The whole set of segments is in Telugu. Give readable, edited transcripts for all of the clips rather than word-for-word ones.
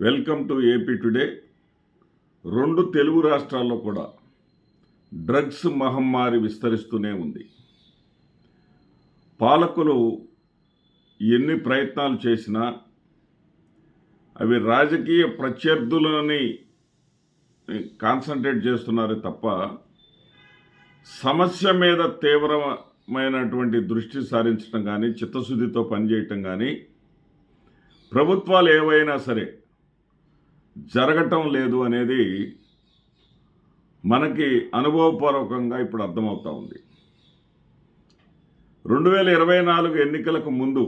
Welcome to AP today. రెండు తెలుగు రాష్ట్రాల్లో కూడా డ్రగ్స్ మహమ్మారి విస్తరిస్తూనే ఉంది. పాలకులు ఎన్ని ప్రయత్నాలు చేసినా అవి రాజకీయ ప్రత్యర్థులని కాన్సన్ట్రేట్ చేస్తున్నారు తప్ప సమస్య మీద తీవ్రమైనటువంటి దృష్టి సారించడం కానీ, చిత్తశుద్ధితో పనిచేయటం కానీ ప్రభుత్వాలు ఏవైనా సరే జరగటం లేదు అనేది మనకి అనుభవపూర్వకంగా ఇప్పుడు అర్థమవుతా ఉంది. 2024 ఎన్నికలకు ముందు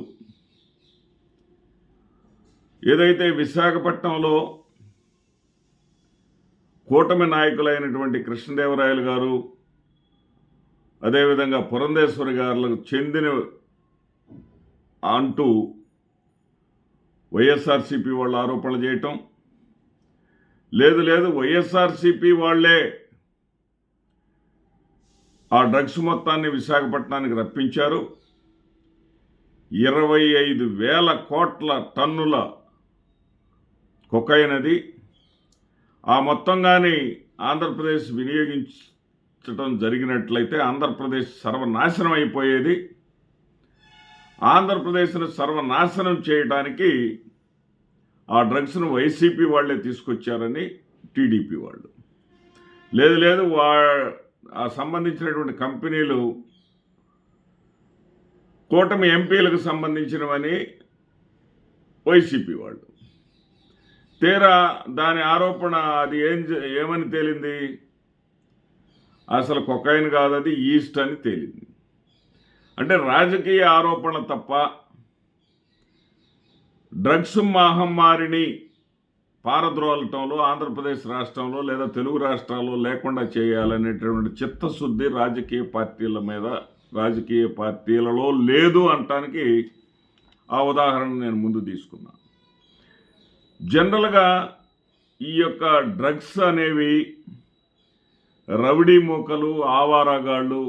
ఏదైతే విశాఖపట్నంలో కూటమి నాయకులైనటువంటి కృష్ణదేవరాయలు గారు, అదేవిధంగా పురంధేశ్వరి గారులకు చెందిన అంటూ వైఎస్ఆర్సీపీ వాళ్ళు ఆరోపణలు చేయటం, లేదు వైఎస్ఆర్సీపీ వాళ్లే ఆ డ్రగ్స్ మొత్తాన్ని విశాఖపట్నానికి రప్పించారు, 25,000 కోట్ల టన్నుల కొకైన్ అది, ఆ మొత్తం కానీ ఆంధ్రప్రదేశ్ వినియోగించడం జరిగినట్లయితే ఆంధ్రప్రదేశ్ సర్వనాశనం అయిపోయేది. ఆంధ్రప్రదేశ్ను సర్వనాశనం చేయడానికి ఆ డ్రగ్స్ను వైసీపీ వాళ్లే తీసుకొచ్చారని టీడీపీ వాళ్ళు, లేదు ఆ సంబంధించినటువంటి కంపెనీలు కూటమి ఎంపీలకు సంబంధించినవని వైసీపీ వాళ్ళు. తీరా దాని ఆరోపణ అది ఏమని తేలింది? అసలు కొకైన్ కాదు, అది ఈస్ట్ అని తేలింది. అంటే రాజకీయ ఆరోపణ తప్ప డ్రగ్స్ మహమ్మారిని పారద్రోలటంలో ఆంధ్రప్రదేశ్ రాష్ట్రంలో లేదా తెలుగు రాష్ట్రాల్లో లేకుండా చేయాలనేటువంటి చిత్తశుద్ధి రాజకీయ పార్టీలలో లేదు అంటానికి ఆ ఉదాహరణ నేను ముందు తీసుకున్నా. జనరల్గా ఈ యొక్క డ్రగ్స్ అనేవి రౌడీ మూకలు, ఆవారాగాళ్ళు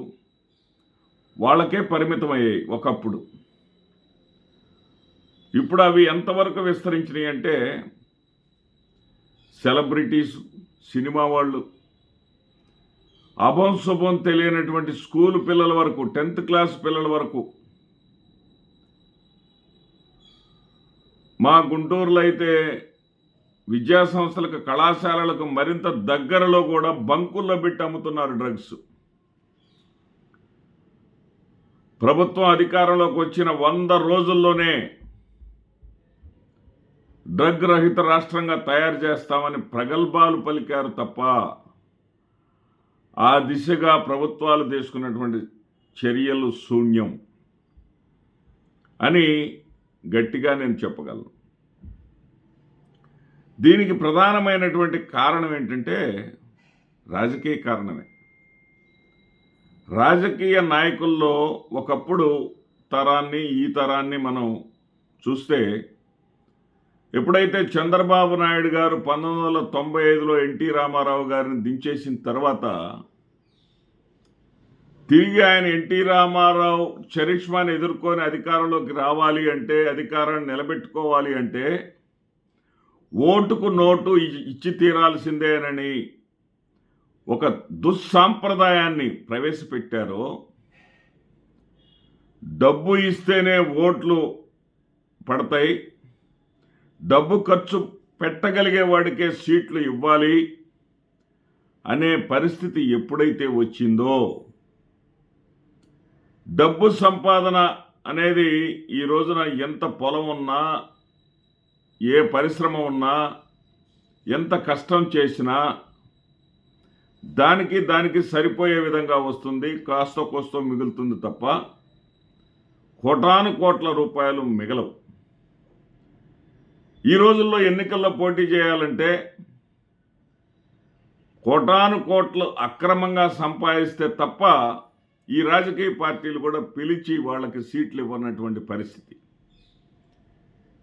వాళ్ళకే పరిమితమయ్యాయి ఒకప్పుడు. ఇప్పుడు అవి ఎంతవరకు విస్తరించినాయి అంటే సెలబ్రిటీస్, సినిమా వాళ్ళు, అభం శుభం తెలియనటువంటి స్కూల్ పిల్లల వరకు, 10th క్లాస్ పిల్లల వరకు. మా గుంటూరులో అయితే విద్యా సంస్థలకు, కళాశాలలకు మరింత దగ్గరలో కూడా బంకుల్లో పెట్టి అమ్ముతున్నారు డ్రగ్స్. ప్రభుత్వం అధికారంలోకి వచ్చిన 100 రోజుల్లోనే డ్రగ్ రహిత రాష్ట్రంగా తయారు చేస్తామని ప్రగల్భాలు పలికారు తప్ప ఆ దిశగా ప్రభుత్వాలు తీసుకున్నటువంటి చర్యలు శూన్యం అని గట్టిగా నేను చెప్పగలను. దీనికి ప్రధానమైనటువంటి కారణం ఏంటంటే రాజకీయ కారణమే. రాజకీయ నాయకుల్లో ఒకప్పుడు తరాన్ని, ఈ తరాన్ని మనం చూస్తే, ఎప్పుడైతే చంద్రబాబు నాయుడు గారు 1995లో ఎన్టీ రామారావు గారిని దించేసిన తర్వాత తిరిగి ఆయన ఎన్టీ రామారావు చరిష్మాని ఎదుర్కొని అధికారంలోకి రావాలి అంటే, అధికారాన్ని నిలబెట్టుకోవాలి అంటే ఓటుకు నోటు ఇచ్చి తీరాల్సిందేనని ఒక దుస్సాంప్రదాయాన్ని ప్రవేశపెట్టారో, డబ్బు ఇస్తేనే ఓట్లు పడతాయి, డబ్బు ఖర్చు పెట్టగలిగే వాడికే సీట్లు ఇవ్వాలి అనే పరిస్థితి ఎప్పుడైతే వచ్చిందో, డబ్బు సంపాదన అనేది ఈ రోజున ఎంత పొలం ఉన్నా, ఏ పరిశ్రమ ఉన్నా, ఎంత కష్టం చేసినా దానికి సరిపోయే విధంగా వస్తుంది, కాస్త కోస్తో మిగులుతుంది తప్ప కోటాను కోట్ల రూపాయలు మిగలవు. ఈ రోజుల్లో ఎన్నికల్లో పోటీ చేయాలంటే కోటాను కోట్లు అక్రమంగా సంపాదిస్తే తప్ప ఈ రాజకీయ పార్టీలు కూడా పిలిచి వాళ్ళకి సీట్లు ఇవ్వనటువంటి పరిస్థితి.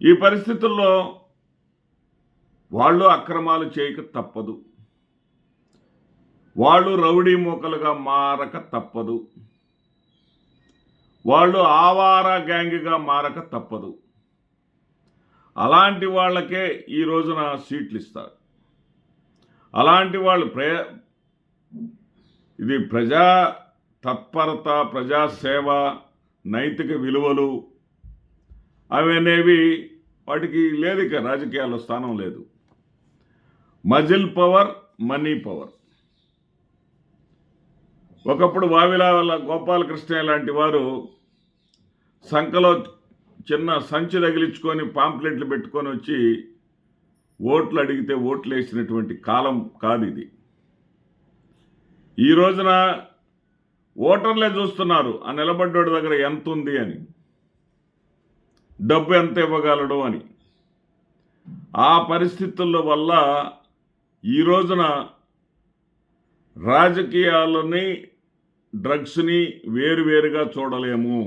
ఈ పరిస్థితుల్లో వాళ్ళు అక్రమాలు చేయక తప్పదు, వాళ్ళు రౌడీ మూకలుగా మారక తప్పదు, వాళ్ళు ఆవారా గ్యాంగ్గా మారక తప్పదు. అలాంటి వాళ్ళకే ఈ రోజున సీట్లు ఇస్తారు. అలాంటి వాళ్ళు ఇది ప్రజా తత్పరత, ప్రజాసేవ, నైతిక విలువలు అవనేవి వాటికి లేదు. ఇక రాజకీయాల్లో స్థానం లేదు. Muscle power, money power. ఒకప్పుడు వావిలాల గోపాలకృష్ణ లాంటి వారు సంఖలో చిన్న సంచి తగిలించుకొని పాంప్లెట్లు పెట్టుకొని వచ్చి ఓట్లు అడిగితే ఓట్లు వేసినటువంటి కాలం కాదు ఇది. ఈ రోజున ఓటర్లే చూస్తున్నారు ఆ నిలబడ్డోడి దగ్గర ఎంత ఉంది అని, డబ్బు ఎంత ఇవ్వగలడు అని. ఆ పరిస్థితుల వల్ల ఈ రోజున రాజకీయాలని, డ్రగ్స్ని వేరువేరుగా చూడలేము.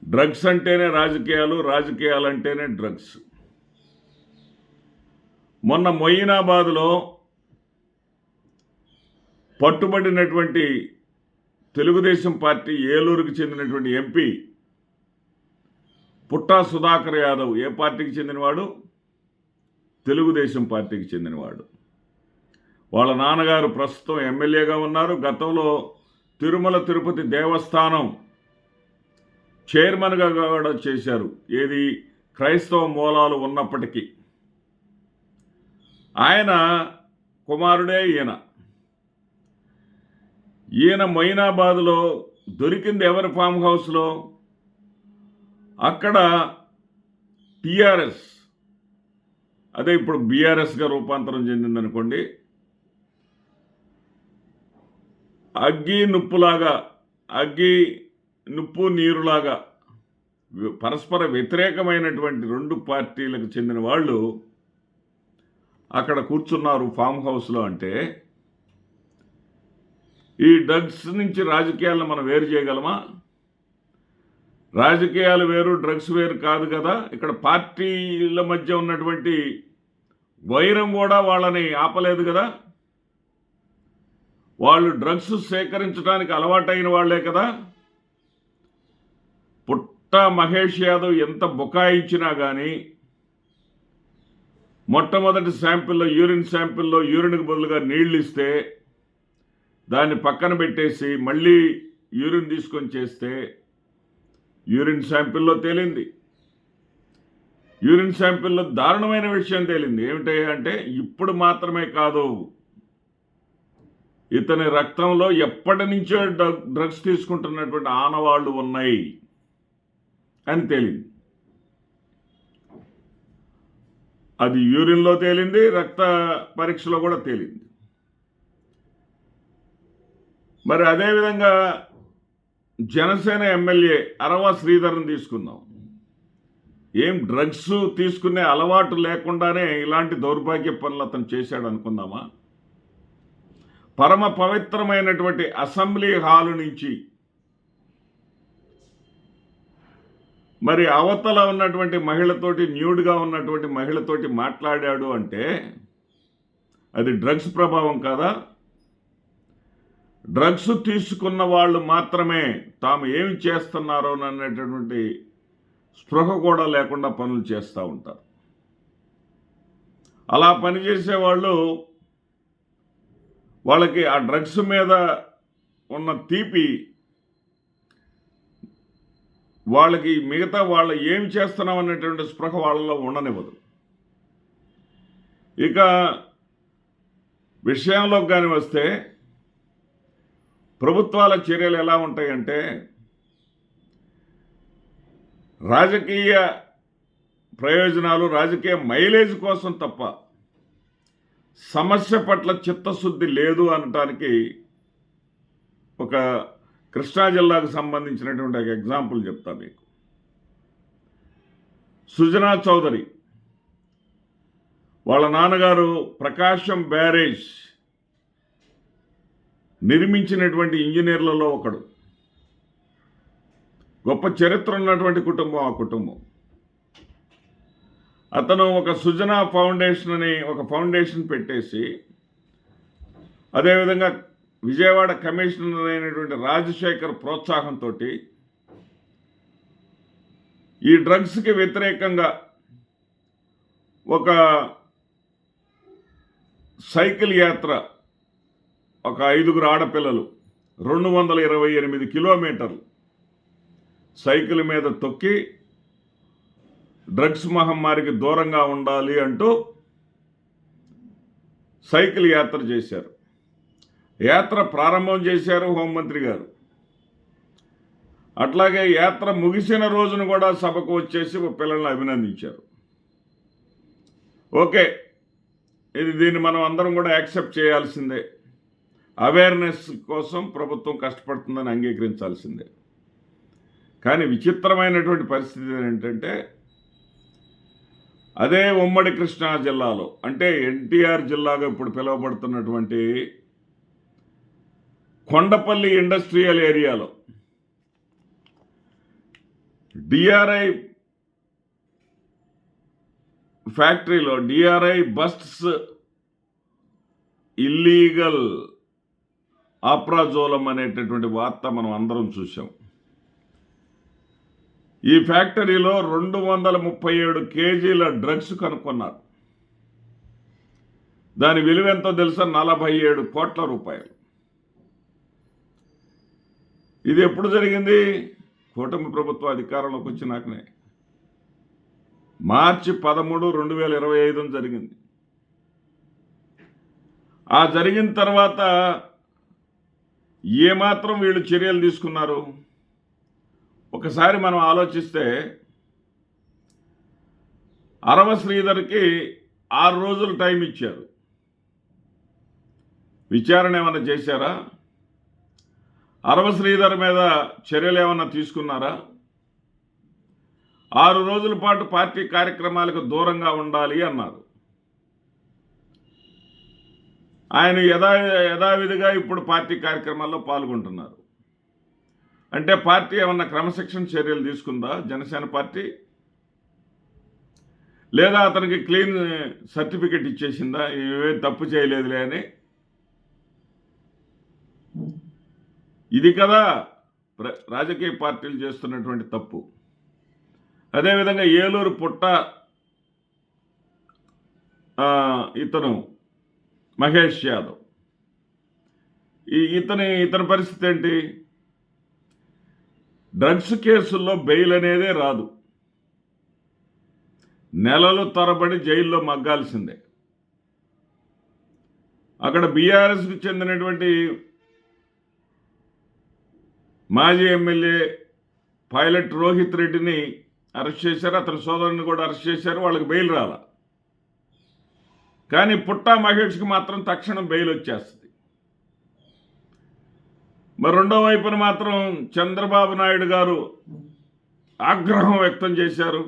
డ్రగ్స్ అంటేనే రాజకీయాలు, రాజకీయాలు అంటేనే డ్రగ్స్. మొన్న మొయినాబాద్లో పట్టుబడినటువంటి తెలుగుదేశం పార్టీ ఏలూరుకు చెందినటువంటి ఎంపీ పుట్టా సుధాకర్ యాదవ్ ఏ పార్టీకి చెందినవాడు? తెలుగుదేశం పార్టీకి చెందినవాడు. వాళ్ళ నాన్నగారు ప్రస్తుతం ఎమ్మెల్యేగా ఉన్నారు. గతంలో తిరుమల తిరుపతి దేవస్థానం చైర్మన్గా కూడా చేశారు. ఏది క్రైస్తవ మూలాలు ఉన్నప్పటికీ ఆయన కుమారుడే ఈయన మొయినాబాద్లో దొరికింది ఎవరి ఫామ్ హౌస్లో? అక్కడ టీఆర్ఎస్, అదే ఇప్పుడు బీఆర్ఎస్గా రూపాంతరం చెందిందనుకోండి, అగ్గి నిప్పు నీరులాగా పరస్పర వ్యతిరేకమైనటువంటి రెండు పార్టీలకు చెందిన వాళ్ళు అక్కడ కూర్చున్నారు ఫామ్ హౌస్లో. అంటే ఈ డ్రగ్స్ నుంచి రాజకీయాలను మనం వేరు చేయగలమా? రాజకీయాలు వేరు, డ్రగ్స్ వేరు కాదు కదా. ఇక్కడ పార్టీల మధ్య ఉన్నటువంటి వైరం కూడా వాళ్ళని ఆపలేదు కదా. వాళ్ళు డ్రగ్స్ సేకరించడానికి అలవాటైన వాళ్లే కదా. పుట్ట మహేష్ యాదవ్ ఎంత బుకాయించినా కానీ మొట్టమొదటి శాంపిల్లో, యూరిన్ శాంపిల్లో యూరిన్కి బదులుగా నీళ్లు ఇస్తే దాన్ని పక్కన పెట్టేసి మళ్ళీ యూరిన్ తీసుకొని చేస్తే యూరిన్ శాంపిల్లో తేలింది. యూరిన్ శాంపిల్లో దారుణమైన విషయం తేలింది. ఏమిటంటే ఇప్పుడు మాత్రమే కాదు, ఇతని రక్తంలో ఎప్పటి నుంచో డ్రగ్స్ తీసుకుంటున్నటువంటి ఆనవాళ్లు ఉన్నాయి అని తేలింది. అది యూరిన్లో తేలింది, రక్త పరీక్షలో కూడా తేలింది. మరి అదేవిధంగా జనసేన ఎమ్మెల్యే అరవ శ్రీధర్ని తీసుకుందాం. ఏం డ్రగ్స్ తీసుకునే అలవాటు లేకుండానే ఇలాంటి దౌర్భాగ్య పనులు అతను చేశాడు అనుకుందామా? పరమ పవిత్రమైనటువంటి అసెంబ్లీ హాలు నుంచి మరి అవతల ఉన్నటువంటి మహిళతోటి, న్యూడ్గా ఉన్నటువంటి మహిళతోటి మాట్లాడాడు అంటే అది డ్రగ్స్ ప్రభావం కాదా? డ్రగ్స్ తీసుకున్న వాళ్ళు మాత్రమే తాము ఏమి చేస్తున్నారో అన్నటువంటి స్పృహ కూడా లేకుండా పనులు చేస్తూ ఉంటారు. అలా పనిచేసేవాళ్ళు వాళ్ళకి ఆ డ్రగ్స్ మీద ఉన్న తీపి వాళ్ళకి మిగతా వాళ్ళు ఏమి చేస్తున్నాం అనేటువంటి స్పృహ వాళ్ళలో ఉండనివ్వదు. ఇక విషయంలోకి కానీ వస్తే ప్రభుత్వాల చర్యలు ఎలా ఉంటాయంటే రాజకీయ ప్రయోజనాలు, రాజకీయ మైలేజ్ కోసం తప్ప సమస్య పట్ల చిత్తశుద్ధి లేదు అనటానికి ఒక కృష్ణా జిల్లాకు సంబంధించినటువంటి ఒక ఎగ్జాంపుల్ చెప్తా మీకు. సుజనా చౌదరి వాళ్ళ నాన్నగారు ప్రకాశం బ్యారేజ్ నిర్మించినటువంటి ఇంజనీర్లలో ఒకడు. గొప్ప చరిత్ర ఉన్నటువంటి కుటుంబం ఆ కుటుంబం. అతను ఒక సుజనా ఫౌండేషన్ అని ఒక ఫౌండేషన్ పెట్టేసి, అదేవిధంగా విజయవాడ కమిషనర్ అయినటువంటి రాజశేఖర్ ప్రోత్సాహంతో ఈ డ్రగ్స్కి వ్యతిరేకంగా ఒక సైకిల్ యాత్ర, ఒక 5గురు ఆడపిల్లలు 228 కిలోమీటర్లు సైకిల్ మీద తొక్కి డ్రగ్స్ మహమ్మారికి దూరంగా ఉండాలి అంటూ సైకిల్ యాత్ర చేశారు. యాత్ర ప్రారంభం చేశారు హోంమంత్రి గారు. అట్లాగే యాత్ర ముగిసిన రోజున కూడా సభకు వచ్చేసి పిల్లల్ని అభినందించారు. ఓకే, దీన్ని మనం అందరం కూడా యాక్సెప్ట్ చేయాల్సిందే. అవేర్నెస్ కోసం ప్రభుత్వం కష్టపడుతుందని అంగీకరించాల్సిందే. కానీ విచిత్రమైనటువంటి పరిస్థితి ఏంటంటే, అదే ఉమ్మడి కృష్ణా జిల్లాలో, అంటే ఎన్టీఆర్ జిల్లాగా ఇప్పుడు పిలువబడుతున్నటువంటి కొండపల్లి ఇండస్ట్రియల్ ఏరియాలో డిఆర్ఐ ఫ్యాక్టరీలో డిఆర్ఐ బస్ట్స్ ఇల్లీగల్ ఆప్రాజోలం అనేటటువంటి వార్త మనం అందరం చూసాం. ఈ ఫ్యాక్టరీలో 237 కేజీల డ్రగ్స్ కనుక్కున్నారు. దాని విలువ ఎంతో తెలుసా? 47 కోట్ల రూపాయలు. ఇది ఎప్పుడు జరిగింది? కూటమి ప్రభుత్వం అధికారంలోకి వచ్చినాకనే మార్చి 13, 2025 జరిగింది. ఆ జరిగిన తర్వాత ఏమాత్రం వీళ్ళు చర్యలు తీసుకున్నారు ఒకసారి మనం ఆలోచిస్తే, అరవ శ్రీధర్కి 6 రోజులు టైం ఇచ్చారు. విచారణ ఏమన్నా చేశారా? అరవ శ్రీధర్ మీద చర్యలు ఏమన్నా తీసుకున్నారా? 6 రోజుల పాటు పార్టీ కార్యక్రమాలకు దూరంగా ఉండాలి అన్నారు. ఆయన యథావిధిగా ఇప్పుడు పార్టీ కార్యక్రమాల్లో పాల్గొంటున్నారు. అంటే పార్టీ ఏమన్నా క్రమశిక్షణ చర్యలు తీసుకుందా జనసేన పార్టీ? లేదా అతనికి క్లీన్ సర్టిఫికెట్ ఇచ్చేసిందా, ఏమేం తప్పు చేయలేదులే అని? ఇది కదా రాజకీయ పార్టీలు చేస్తున్నటువంటి తప్పు. అదేవిధంగా ఏలూరు పుట్ట ఇతను మహేష్ యాదవ్, ఇతని పరిస్థితి ఏంటి? డ్రగ్స్ కేసుల్లో బెయిల్ అనేదే రాదు. నెలలు తరబడి జైల్లో మగ్గాల్సిందే. అక్కడ బీఆర్ఎస్కి చెందినటువంటి మాజీ ఎమ్మెల్యే పైలట్ రోహిత్ రెడ్డిని అరెస్ట్ చేశారు, అతని సోదరుని కూడా అరెస్ట్ చేశారు. వాళ్ళకి బెయిల్ రాలా. కానీ పుట్టా మహేష్కి మాత్రం తక్షణం బెయిల్ వచ్చేస్తుంది. మరి రెండో వైపున మాత్రం చంద్రబాబు నాయుడు గారు ఆగ్రహం వ్యక్తం చేశారు.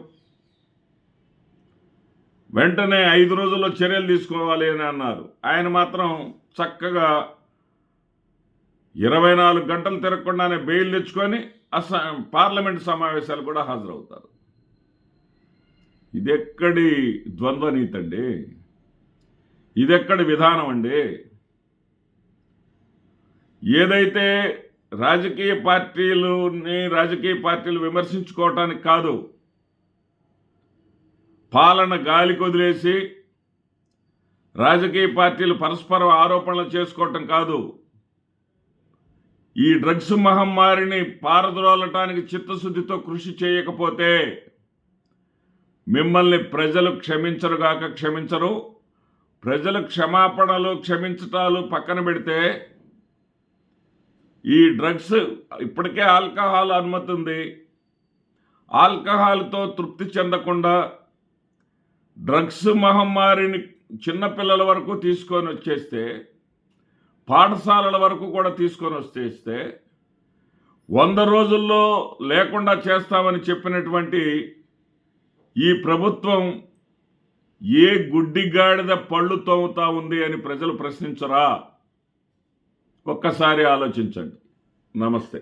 వెంటనే 5 రోజుల్లో చర్యలు తీసుకోవాలి అని అన్నారు. ఆయన మాత్రం చక్కగా 24 గంటలు తిరగకుండానే బెయిల్ తెచ్చుకొని పార్లమెంటు సమావేశాలు కూడా హాజరవుతారు. ఇదెక్కడి ద్వంద్వనీతి అండి? ఇదెక్కడి విధానం అండి? ఏదైతే రాజకీయ పార్టీలు విమర్శించుకోవటానికి కాదు, పాలన గాలికి వదిలేసి రాజకీయ పార్టీలు పరస్పర ఆరోపణలు చేసుకోవటం కాదు, ఈ డ్రగ్స్ మహమ్మారిని పారద్రోలటానికి చిత్తశుద్ధితో కృషి చేయకపోతే మిమ్మల్ని ప్రజలు క్షమించరు. ప్రజలు క్షమాపణలు క్షమించటాలు పక్కన పెడితే, ఈ డ్రగ్స్ ఇప్పటికే ఆల్కహాల్ అనుమతి ఉంది. ఆల్కహాల్తో తృప్తి చెందకుండా డ్రగ్స్ మహమ్మారిని చిన్నపిల్లల వరకు తీసుకొని వచ్చేస్తే, పాఠశాలల వరకు కూడా తీసుకొని వచ్చేస్తే 100 రోజుల్లో లేకుండా చేస్తామని చెప్పినటువంటి ఈ ప్రభుత్వం ఏ గుడ్డిగాడిద పళ్ళు తోముతా ఉంది అని ప్రజలు ప్రశ్నించరా? ఒక్కసారి ఆలోచించండి. నమస్తే.